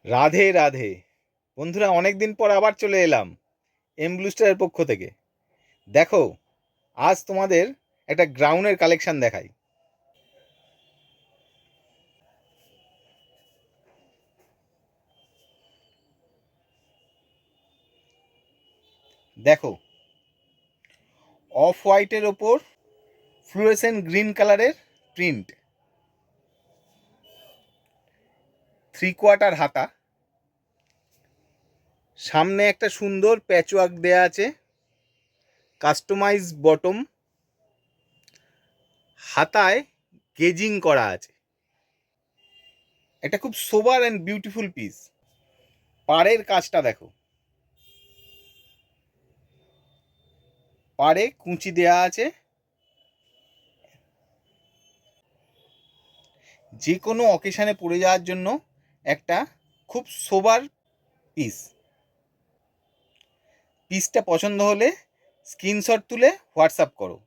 রাধে রাধে বন্ধুরা, অনেক দিন পর আবার চলে এলাম এম ব্লুস্টারের পক্ষ থেকে। দেখো, আজ তোমাদের একটা গ্রাউন্ডের কালেকশন দেখাই। দেখো, অফ হোয়াইটের ওপর ফ্লুরেসেন্ট গ্রিন কালারের প্রিন্ট, 3/4 হাতা, সামনে একটা সুন্দর প্যাচওয়ার্ক দেয়া আছে, কাস্টমাইজ বটম, হাতায় গেজিং করা আছে। এটা খুব সোবার অ্যান্ড বিউটিফুল পিস। পাড়ের কাজটা দেখো, পাড়ে কুঁচি দেয়া আছে। যে কোনো অকেশানে পরে যাওয়ার জন্য একটা খুব সোবার পিস। পিসটা পছন্দ হলে স্ক্রিনশট তুলে হোয়াটসঅ্যাপ করো।